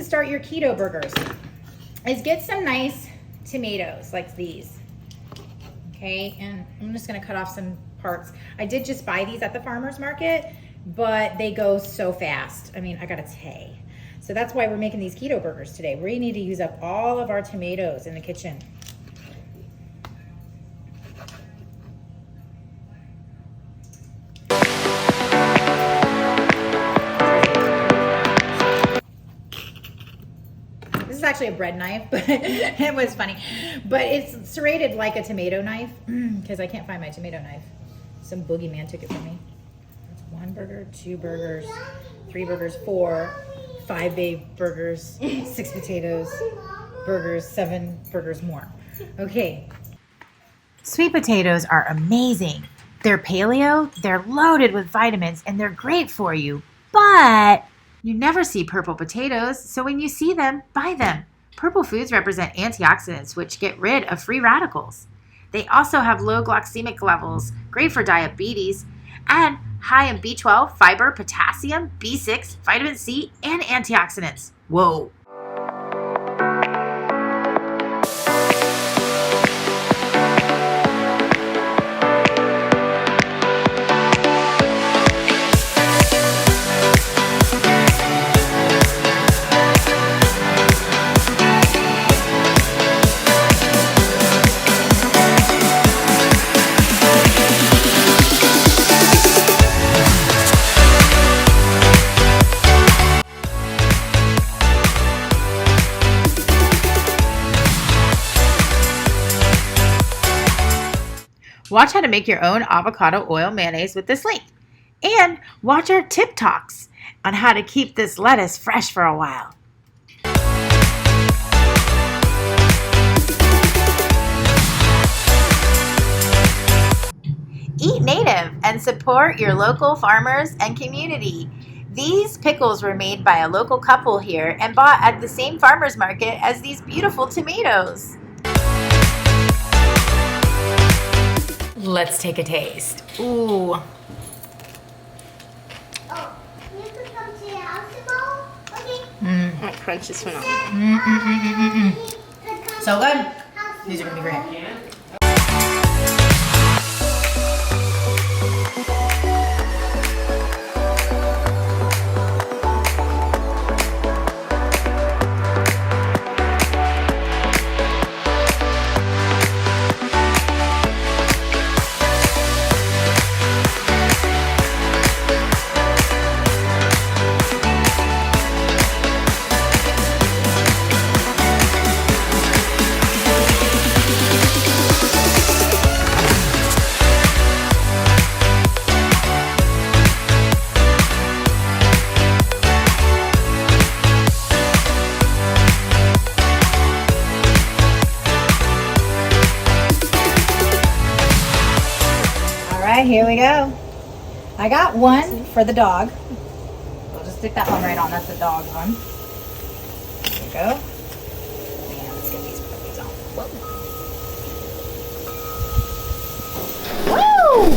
start your keto burgers is get some nice tomatoes like these. Okay, and I'm just gonna cut off some parts. I did just buy these at the farmer's market, but they go so fast. I mean, I gotta say. So that's why we're making these keto burgers today. We need to use up all of our tomatoes in the kitchen. This is actually a bread knife, but it was funny. But it's serrated like a tomato knife because I can't find my tomato knife. Some boogeyman took it from me. That's 1 burger, 2 burgers, 3 burgers, 4, 5 babe burgers, 6 potatoes, burgers, 7 burgers more. Okay. Sweet potatoes are amazing. They're paleo, they're loaded with vitamins, and they're great for you. But you never see purple potatoes, so when you see them, buy them. Purple foods represent antioxidants, which get rid of free radicals. They also have low glycemic levels, great for diabetes, and high in B12, fiber, potassium, B6, vitamin C, and antioxidants. Whoa. Watch how to make your own avocado oil mayonnaise with this link. And watch our tip talks on how to keep this lettuce fresh for a while. Eat native and support your local farmers and community. These pickles were made by a local couple here and bought at the same farmer's market as these beautiful tomatoes. Let's take a taste. Ooh. Oh, you could come to your house tomorrow? Okay. That crunch is phenomenal. So good. These are gonna be great. Here we go. I got one for the dog. We'll just stick that one right on. That's the dog one. There we go. And let's get these puppies on. Woo!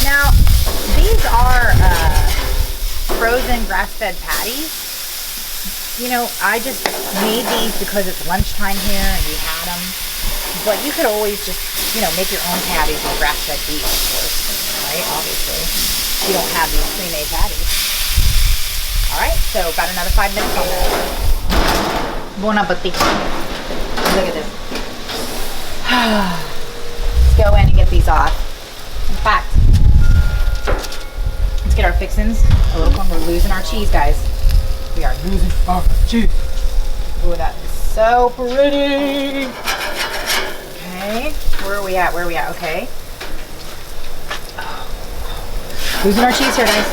Now, these are frozen grass-fed patties. You know, I just made these because it's lunchtime here and we had them. But you could always just, you know, make your own patties with grass-fed beef, of course, right? Obviously, you don't have these pre-made patties. All right, so about another 5 minutes on this. Bon appetit. Look at this. Let's go in and get these off. In fact, let's get our fixins a little corn. We're losing our cheese, guys. We are losing our cheese. Ooh, that is so pretty. Okay, where are we at? Okay. Losing our cheese here, guys.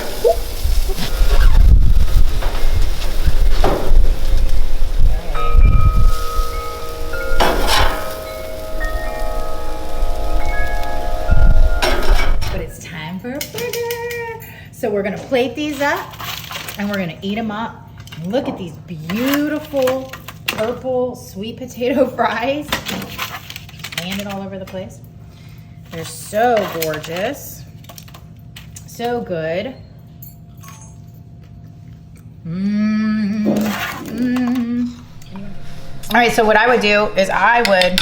But it's time for a burger. So we're gonna plate these up and we're gonna eat them up. And look at these beautiful purple sweet potato fries. Landed all over the place. They're so gorgeous. So good. All right, so what I would do is I would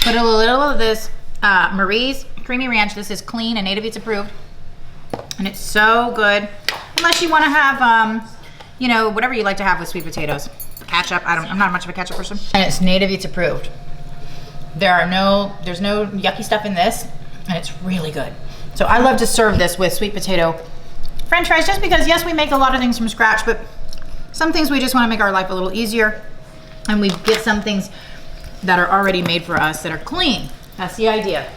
put a little of this Marie's Creamy Ranch. This is clean and Native Eats approved. And it's so good. Unless you want to have, you know, whatever you like to have with sweet potatoes. Ketchup, I'm not much of a ketchup person. And it's Native Eats approved. There's no yucky stuff in this, and it's really good. So I love to serve this with sweet potato French fries, just because, yes, we make a lot of things from scratch, but some things we just want to make our life a little easier. And we get some things that are already made for us that are clean. That's the idea.